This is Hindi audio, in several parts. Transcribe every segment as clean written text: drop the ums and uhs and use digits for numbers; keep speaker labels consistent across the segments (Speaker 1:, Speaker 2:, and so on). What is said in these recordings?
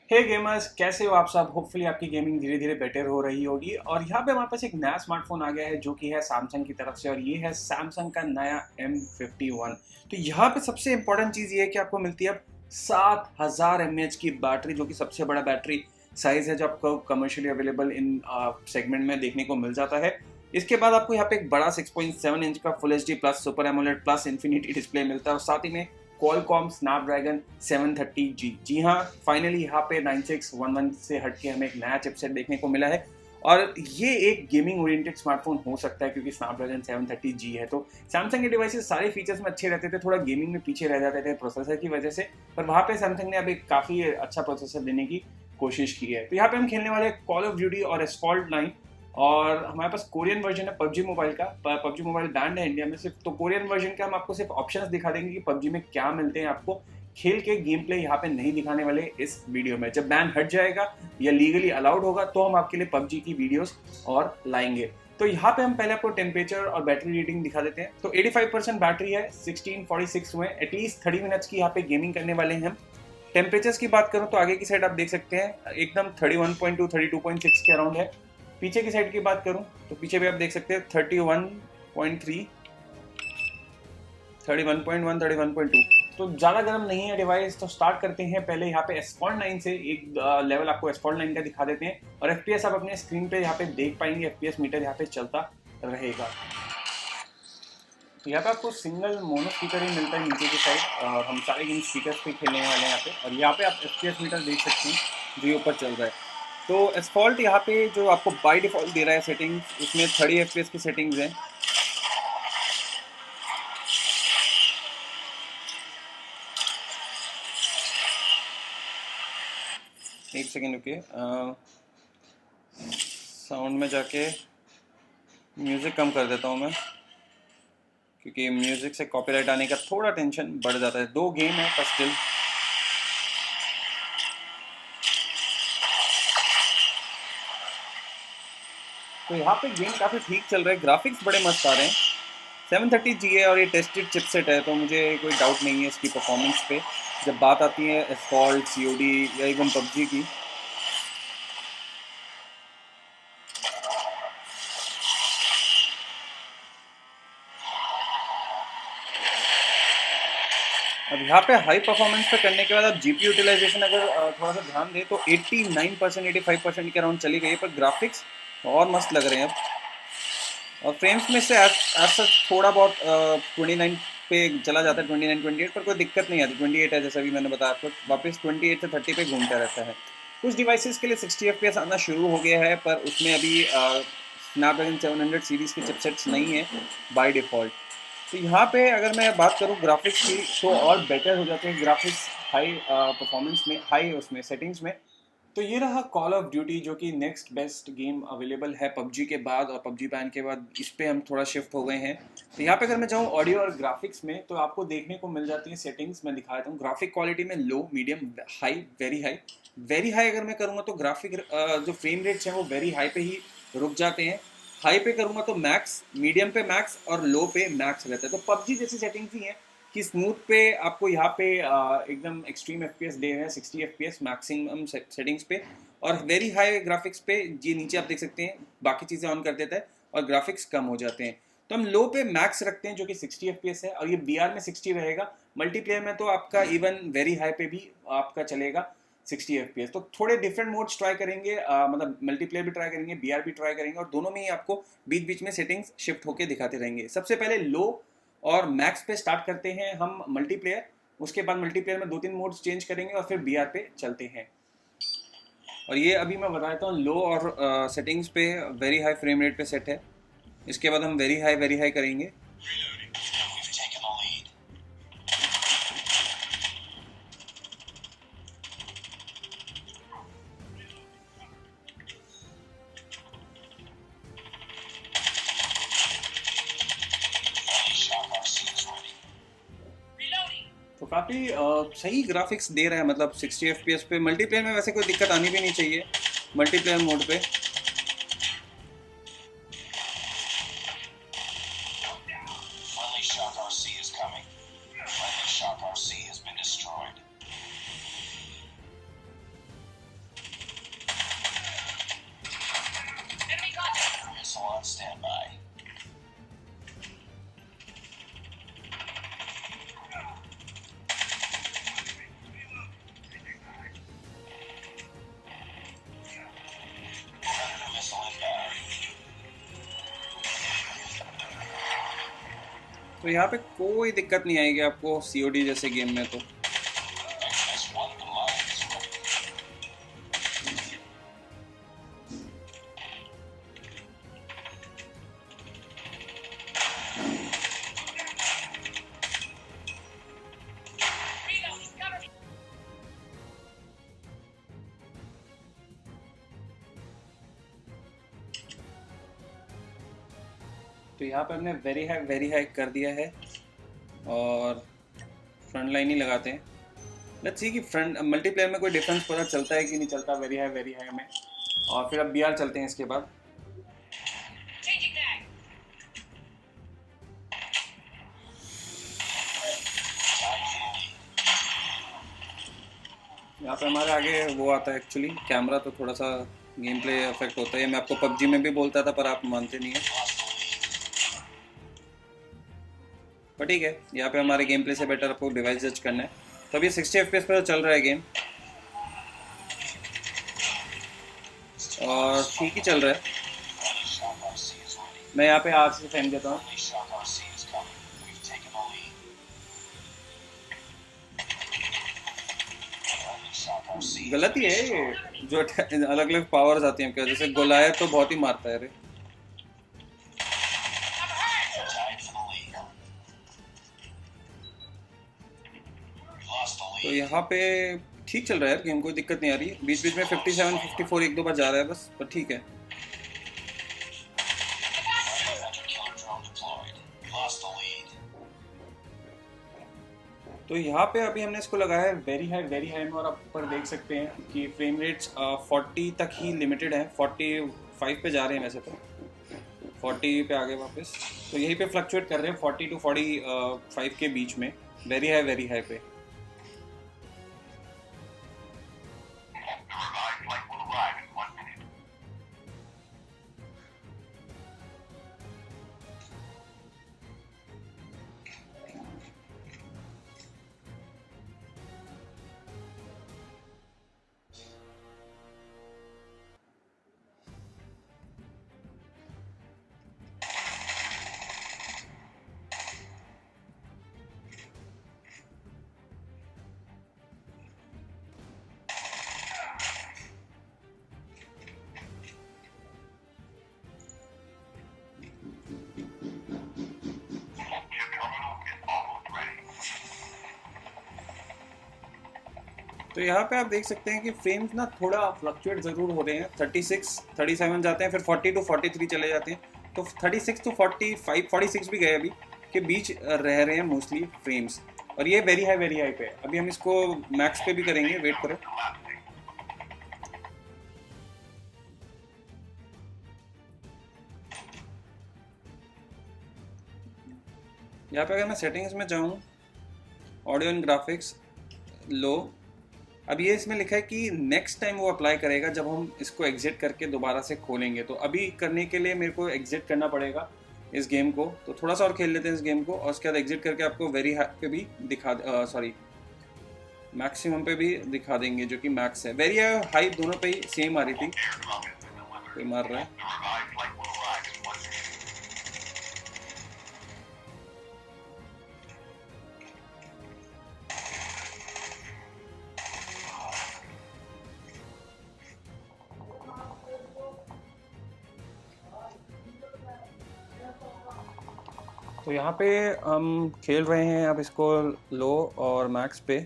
Speaker 1: हे गेमर्स, कैसे हो आप सब। होपफुली आपकी गेमिंग धीरे धीरे बेटर हो रही होगी। और यहाँ पे हमारे पास एक नया स्मार्टफोन आ गया है जो कि है सैमसंग की तरफ से, और ये है सैमसंग का नया M51। तो यहाँ पे सबसे इंपॉर्टेंट चीज़ ये है कि आपको मिलती है अब 7000 mAh की बैटरी, जो कि सबसे बड़ा बैटरी साइज है जो आपको कमर्शियली अवेलेबल इन सेगमेंट में देखने को मिल जाता है। इसके बाद आपको यहाँ पे एक बड़ा 6.7 इंच का full HD plus super AMOLED plus infinity display मिलता है, और साथ ही में क्वालकॉम स्नैपड्रैगन 730G। जी हाँ, फाइनली यहाँ पे 9611 से हटके हमें एक नया चिपसेट देखने को मिला है, और ये एक गेमिंग ओरिएंटेड स्मार्टफोन हो सकता है क्योंकि स्नैपड्रैगन 730G है। तो सैमसंग के डिवाइसेस सारे फीचर्स में अच्छे रहते थे, थोड़ा गेमिंग में पीछे रह जाते थे प्रोसेसर की वजह से, पर वहाँ पे सैमसंग ने अब एक काफ़ी अच्छा प्रोसेसर देने की कोशिश की है। तो यहाँ पे हम खेलने वाले कॉल ऑफ ड्यूटी और एस्फॉल्ट 9, और हमारे पास कोरियन वर्जन है पबजी मोबाइल का। पबजी मोबाइल बैंड है इंडिया में सिर्फ, तो कोरियन वर्जन का हम आपको सिर्फ ऑप्शंस दिखा देंगे कि पबजी में क्या मिलते हैं आपको। खेल के गेम प्ले यहाँ पे नहीं दिखाने वाले इस वीडियो में। जब बैन हट जाएगा या लीगली अलाउड होगा तो हम आपके लिए पबजी की वीडियोस और लाएंगे। तो यहाँ पे हम पहले आपको टेम्परेचर और बैटरी रेटिंग दिखा देते हैं। तो 85% बैटरी है, 1646 हुए, एटलीस्ट 30 मिनट्स की यहाँ पे गेमिंग करने वाले हैं हम। टेम्परेचर्स की बात करूँ तो आगे की साइड आप देख सकते हैं एकदम 31.2 32.6 के अराउंड है। पीछे की साइड की बात करूं तो पीछे भी आप देख सकते हैं 31.3 31.1 31.2। तो ज़्यादा गर्म नहीं है डिवाइस। तो स्टार्ट करते हैं पहले यहाँ पे एस्फॉल्ट 9 से। एक लेवल आपको एस्फॉल्ट 9 का दिखा देते हैं, और FPS आप अपने स्क्रीन पे यहाँ पे देख पाएंगे। FPS मीटर यहाँ पे चलता रहेगा। यहाँ पे आपको सिंगल मोनो स्पीकर ही मिलता है नीचे की साइड, और हम सारे गेम स्पीकर पे खेलने वाले हैं यहाँ पे। और यहाँ पे आप FPS मीटर देख सकते हैं जो ये ऊपर चल रहा है। तो एस्फॉल्ट यहाँ पे जो आपको बाय डिफॉल्ट दे रहा है सेटिंग्स, उसमें 30 FPS की सेटिंग्स हैं। एक सेकेंड रुकिए, साउंड में जाके म्यूज़िक कम कर देता हूँ मैं, क्योंकि म्यूज़िक से कॉपीराइट आने का थोड़ा टेंशन बढ़ जाता है। 2 गेम है पर स्टिल। तो यहाँ पे गेम काफ़ी ठीक चल रहा है, ग्राफिक्स बड़े मस्त आ रहे हैं। 730G है और ये टेस्टेड चिपसेट है, तो मुझे कोई डाउट नहीं है इसकी परफॉर्मेंस पे। जब बात आती है एस्फॉल्ट, COD या इवन पबजी की। अब यहाँ पे हाई परफॉर्मेंस पे करने के बाद अब GPU यूटिलाइजेशन अगर थोड़ा सा ध्यान दें तो 89% 85% के अराउंड चली गई है, पर ग्राफिक्स और मस्त लग रहे हैं अब। और फ्रेम्स में से ऐसा थोड़ा बहुत 29 पे चला जाता है, 29 28, पर कोई दिक्कत नहीं आती। 28 है जैसा भी मैंने बताया आपको, वापस 28 से 30 पे घूमता रहता है। कुछ डिवाइसेस के लिए 60 FPS आना शुरू हो गया है, पर उसमें अभी स्नैपड्रैगन 700 सीरीज़ के चिपसेट्स नहीं है बाय डिफ़ॉल्ट। तो यहाँ पे अगर मैं बात करूँ ग्राफिक्स की तो और बेटर हो जाते हैं ग्राफिक्स हाई परफॉर्मेंस में, हाई उसमें सेटिंग्स में। तो ये रहा कॉल ऑफ ड्यूटी, जो कि नेक्स्ट बेस्ट गेम अवेलेबल है पबजी के बाद, और पबजी बैन के बाद इस पे हम थोड़ा शिफ्ट हो गए हैं। तो यहाँ पे अगर मैं जाऊँ ऑडियो और ग्राफिक्स में तो आपको देखने को मिल जाती है सेटिंग्स। मैं दिखा देता हूँ ग्राफिक क्वालिटी में low, medium, high, very high. Very high अगर मैं करूँगा तो ग्राफिक जो फ्रेम रेट्स हैं वो वेरी हाई पे ही रुक जाते हैं। हाई पे करूँगा तो मैक्स, मीडियम पे मैक्स और लो पे मैक्स रहता है। तो पबजी जैसी सेटिंग्स ही हैं कि स्मूथ पे आपको यहाँ पे एकदम एक्सट्रीम FPS दे रहे हैं, 60 FPS मैक्सिमम सेटिंग्स पे, और वेरी हाई ग्राफिक्स पे ये नीचे आप देख सकते हैं बाकी चीज़ें ऑन कर देता है और ग्राफिक्स कम हो जाते हैं। तो हम लो पे मैक्स रखते हैं जो कि 60 FPS है, और ये BR में 60 रहेगा। मल्टीप्लेयर में तो आपका इवन वेरी हाई पे भी आपका चलेगा 60 FPS। तो थोड़े डिफरेंट मोड्स ट्राई करेंगे, मतलब मल्टीप्लेयर भी ट्राई करेंगे, BR भी ट्राई करेंगे, और दोनों में ही आपको बीच बीच में सेटिंग्स शिफ्ट होकर दिखाते रहेंगे। सबसे पहले लो और मैक्स पे स्टार्ट करते हैं हम मल्टीप्लेयर, उसके बाद मल्टीप्लेयर में 2-3 मोड्स चेंज करेंगे और फिर BR पे चलते हैं। और ये अभी मैं बता देता हूँ लो और सेटिंग्स पे वेरी हाई फ्रेम रेट पे सेट है। इसके बाद हम वेरी हाई करेंगे। तो काफ़ी सही ग्राफिक्स दे रहा है, मतलब 60 FPS पे। मल्टीप्लेयर में वैसे कोई दिक्कत आनी भी नहीं चाहिए मल्टीप्लेयर मोड पे। तो यहाँ पे कोई दिक्कत नहीं आएगी आपको COD जैसे गेम में। तो यहाँ पे हमने वेरी हाई कर दिया है और फ्रंट लाइन ही लगाते हैं। लेट्स सी कि फ्रंट मल्टीप्लेयर में कोई डिफरेंस पता चलता है कि नहीं चलता वेरी हाई में। और फिर अब BR चलते हैं इसके बाद। यहाँ पे हमारे आगे वो आता है एक्चुअली कैमरा, तो थोड़ा सा गेम प्ले अफेक्ट होता है। मैं आपको PUBG में भी बोलता था पर आप मानते नहीं है। पर ठीक है, यहाँ पे हमारे गेम प्ले से बेटर आपको डिवाइस जज करना है। तो अभी 60 FPS पर चल रहा है गेम और ठीक ही चल रहा है। मैं यहाँ पे आज से फेंक देता हूँ। गलत ही है ये, जो अलग अलग पावर्स आती हैं क्या, जैसे गोलायत तो बहुत ही मारता है रे। तो यहाँ पे ठीक चल रहा है गेम, कोई दिक्कत नहीं आ रही। बीच बीच में 57 54 एक दो बार जा रहा है बस, पर ठीक है। तो यहाँ पे अभी हमने इसको लगाया है वेरी हाई में, और आप ऊपर देख सकते हैं कि फ्रेम रेट्स 40 तक ही लिमिटेड है। 45 पे जा रहे हैं वैसे तो, 40 पे आ गए वापस। तो यहीं पे फ्लक्चुएट कर रहे हैं 40 to 45 के बीच में, वेरी हाई पे। तो यहाँ पे आप देख सकते हैं कि फ्रेम्स ना थोड़ा फ्लक्चुएट ज़रूर हो रहे हैं। 36 37 जाते हैं, फिर 40 to 43 चले जाते हैं। तो 36 to 45 46 भी गए अभी के बीच रह रहे हैं मोस्टली फ्रेम्स। और ये वेरी हाई पे। अभी हम इसको मैक्स पे भी करेंगे, वेट करो। यहाँ पे अगर मैं सेटिंग्स में जाऊँ, ऑडियो एंड ग्राफिक्स लो, अब ये इसमें लिखा है कि नेक्स्ट टाइम वो अप्लाई करेगा जब हम इसको एग्जिट करके दोबारा से खोलेंगे। तो अभी करने के लिए मेरे को एग्जिट करना पड़ेगा इस गेम को। तो थोड़ा सा और खेल लेते हैं इस गेम को, और उसके बाद एग्जिट करके आपको वेरी हाई पे भी दिखा, सॉरी मैक्सिमम पे भी दिखा देंगे, जो कि मैक्स है। वेरी हाई दोनों पे ही सेम आ रही थी। कोई मार रहा है। तो यहाँ पे हम खेल रहे हैं अब इसको लो और मैक्स पे।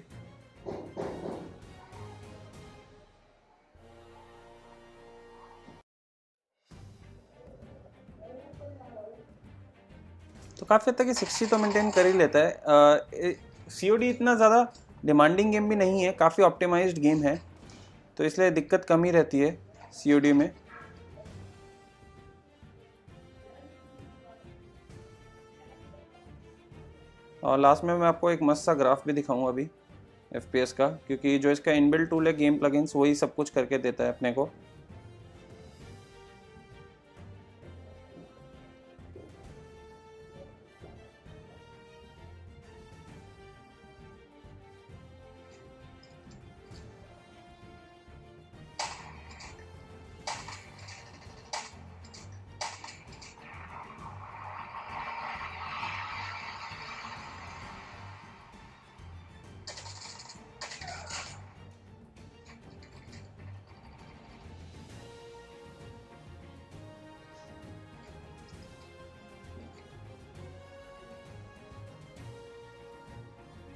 Speaker 1: तो काफ़ी हद तक 60 तो मेंटेन कर ही लेता है। COD इतना ज़्यादा डिमांडिंग गेम भी नहीं है, काफ़ी ऑप्टिमाइज्ड गेम है, तो इसलिए दिक्कत कम ही रहती है COD में। और लास्ट में मैं आपको एक मस्त सा ग्राफ भी दिखाऊंगा अभी FPS का, क्योंकि जो इसका इनबिल्ट टूल है गेम प्लगइन्स, वही सब कुछ करके देता है अपने को।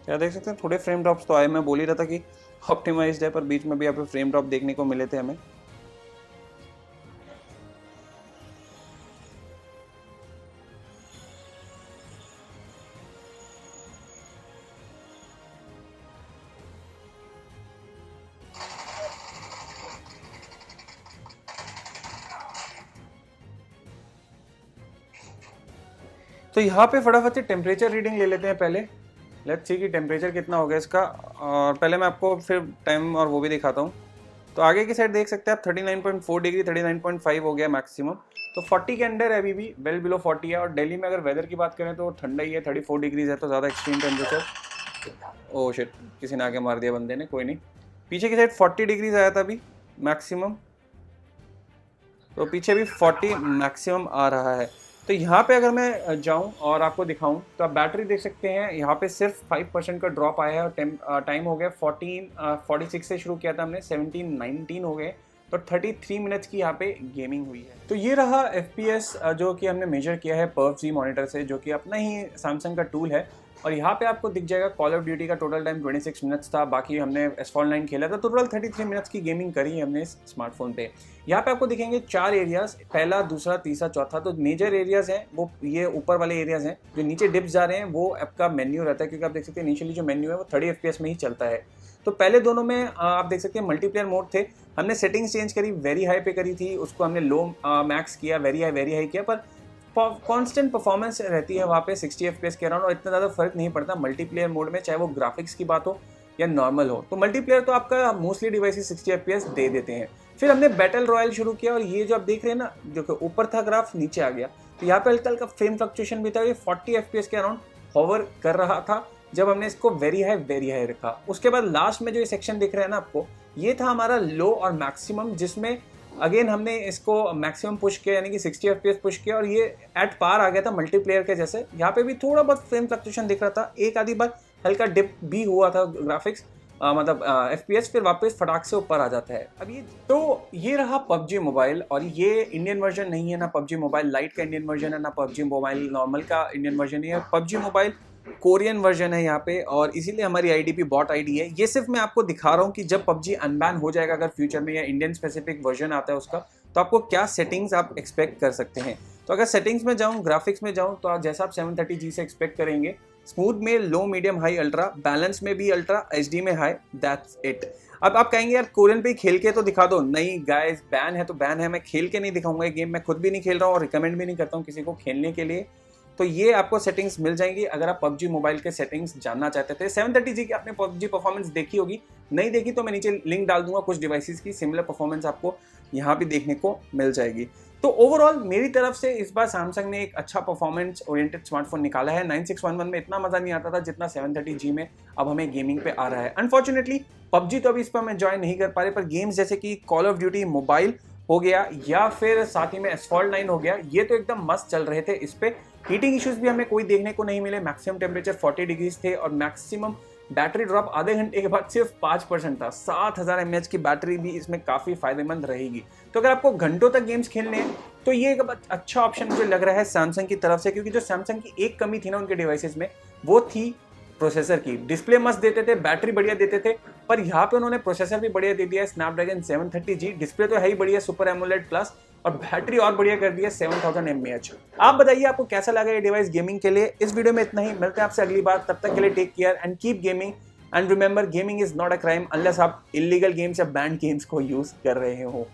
Speaker 1: क्या देख सकते हैं, थोड़े फ्रेम ड्रॉप्स तो आए। मैं बोल ही रहा था कि ऑप्टिमाइज्ड है, पर बीच में भी यहाँ पे फ्रेम ड्रॉप देखने को मिले थे हमें। तो यहाँ पे फटाफट से टेम्परेचर रीडिंग ले लेते हैं पहले। लेट्स सी कि टेम्परेचर कितना हो गया इसका, और पहले मैं आपको फिर टाइम और वो भी दिखाता हूँ। तो आगे की साइड देख सकते हैं आप 39.4 डिग्री, 39.5 हो गया मैक्सिमम। तो 40 के अंडर है अभी भी, वेल बिलो 40 है। और दिल्ली में अगर वेदर की बात करें तो ठंडा ही है, 34 डिग्रीज है, तो ज़्यादा एक्सट्रीम टेम्परेचर। ओह शिट, किसी ने आगे मार दिया बंदे ने, कोई नहीं। पीछे की साइड 40 डिग्रीज आया था अभी मैक्सिमम, तो पीछे भी 40 मैक्सिमम आ रहा है। तो यहाँ पे अगर मैं जाऊँ और आपको दिखाऊँ तो आप बैटरी देख सकते हैं, यहाँ पे सिर्फ 5% का ड्रॉप आया है। और टाइम हो गया 46 से शुरू किया था हमने, 17-19 हो गए। तो 33 मिनट्स की यहाँ पे गेमिंग हुई है। तो ये रहा FPS जो कि हमने मेजर किया है PUBG मॉनिटर से, जो कि अपना ही सैमसंग का टूल है। और यहाँ पे आपको दिख जाएगा कॉल ऑफ ड्यूटी का टोटल टाइम 26 मिनट्स था। बाकी हमने एसफॉल्ट 9 खेला था, तो टोटल 33 मिनट्स की गेमिंग करी है हमने इस स्मार्टफोन पे। यहाँ पे आपको दिखेंगे 4 एरियाज, पहला, दूसरा, तीसरा, चौथा। तो मेजर एरियाज हैं वो ये ऊपर वाले एरियाज हैं। जो नीचे डिप्स जा रहे हैं वो ऐप का मेन्यू रहता है, क्योंकि आप देख सकते हैं इनिशियली जो मेन्यू है वो 30 FPS में ही चलता है। तो पहले दोनों में आप देख सकते हैं मल्टीप्लेयर मोड थे। हमने सेटिंग्स चेंज करी, वेरी हाई पे करी थी, उसको हमने लो मैक्स किया, वेरी हाई किया, पर कांस्टेंट परफॉर्मेंस रहती है वहाँ पे 60 FPS के अराउंड। और इतना ज़्यादा फर्क नहीं पड़ता मल्टीप्लेयर मोड में, चाहे वो ग्राफिक्स की बात हो या नॉर्मल हो। तो मल्टीप्लेयर तो आपका मोस्टली डिवाइसेस 60 FPS दे देते हैं। फिर हमने बैटल रॉयल शुरू किया, और ये जो आप देख रहे हैं ना, जो ऊपर था ग्राफ नीचे आ गया, तो यहाँ पे हल्का हल्का फ्रेम फ्लक्चुएशन भी था। ये 40 FPS के अराउंड हॉवर कर रहा था जब हमने इसको वेरी हाई रखा। उसके बाद लास्ट में जो ये सेक्शन दिख रहा है ना आपको, ये था हमारा लो और मैक्सिमम, जिसमें अगेन हमने इसको मैक्सिमम पुश किया, यानी कि 60 FPS पुश किया, और ये एट पार आ गया था मल्टीप्लेयर के जैसे। यहाँ पे भी थोड़ा बहुत फ्रेम फ्लक्चुएशन दिख रहा था, एक आधी बार हल्का डिप भी हुआ था ग्राफिक्स, मतलब FPS, फिर वापस फटाक से ऊपर आ जाता है। अब ये रहा PUBG मोबाइल। और ये इंडियन वर्जन नहीं है ना, PUBG मोबाइल लाइट का इंडियन वर्जन है, ना PUBG मोबाइल नॉर्मल का इंडियन वर्जन है। PUBG मोबाइल कोरियन वर्जन है यहाँ पे, और इसीलिए हमारी IDP बॉट ID है। ये सिर्फ मैं आपको दिखा रहा हूँ कि जब PUBG अनबैन हो जाएगा अगर फ्यूचर में, या इंडियन स्पेसिफिक वर्जन आता है उसका, तो आपको क्या सेटिंग्स आप एक्सपेक्ट कर सकते हैं। तो अगर सेटिंग्स में जाऊँ, ग्राफिक्स में जाऊँ, तो जैसा आप 730G से एक्सपेक्ट करेंगे, स्मूथ में low, medium, high, ultra, balance में भी अल्ट्रा, HD में हाई, दैट्स इट। अब आप कहेंगे यार कोरियन पे ही खेल के तो दिखा दो। नहीं गाइस, बैन है तो बैन है, मैं खेल के नहीं दिखाऊंगा ये गेम। मैं खुद भी नहीं खेल रहा हूँ और रिकमेंड भी नहीं करता हूँ किसी को खेलने के लिए। तो ये आपको सेटिंग्स मिल जाएंगी अगर आप PUBG मोबाइल के सेटिंग्स जानना चाहते थे। 730G की आपने PUBG परफॉर्मेंस देखी होगी, नहीं देखी तो मैं नीचे लिंक डाल दूंगा कुछ डिवाइसेस की, सिमिलर परफॉर्मेंस आपको यहाँ भी देखने को मिल जाएगी। तो ओवरऑल मेरी तरफ से इस बार सैमसंग ने एक अच्छा परफॉर्मेंस ओरिएंटेड स्मार्टफोन निकाला है। 9611 में इतना मजा नहीं आता था जितना 730G में अब हमें गेमिंग पे आ रहा है। अनफॉर्चुनेटली PUBG तो अभी इस पर हम एंजॉय नहीं कर पा रहे, पर गेम्स जैसे कि कॉल ऑफ ड्यूटी मोबाइल हो गया, या फिर साथ ही में एसफॉल्ट 9 हो गया, ये तो एकदम मस्त चल रहे थे। इस पे हीटिंग इश्यूज भी हमें कोई देखने को नहीं मिले। मैक्सिमम टेम्परेचर 40 डिग्रीज थे, और मैक्सिमम बैटरी ड्रॉप आधे घंटे के बाद सिर्फ 5% था। 7000 mAh की बैटरी भी इसमें काफ़ी फायदेमंद रहेगी। तो अगर आपको घंटों तक गेम्स खेलने हैं तो ये एक अच्छा ऑप्शन मुझे लग रहा है सैमसंग की तरफ से, क्योंकि जो सैमसंग की एक कमी थी ना उनके डिवाइसेस में, वो थी प्रोसेसर की। डिस्प्ले मस्त देते थे, बैटरी बढ़िया देते थे, पर यहाँ पे उन्होंने प्रोसेसर भी बढ़िया दे दिया है, स्नैपड्रैगन 730G। डिस्प्ले तो है ही बढ़िया, सुपर एमोलेड प्लस, और बैटरी और बढ़िया कर दी है 7000 mAh। आप बताइए आपको कैसा लगा ये डिवाइस गेमिंग के लिए। इस वीडियो में इतना ही, मिलते हैं आपसे अगली बार। तब तक के लिए take care and keep gaming, and remember gaming is not a crime unless आप इलीगल गेम्स या बैंड गेम्स को यूज कर रहे हो।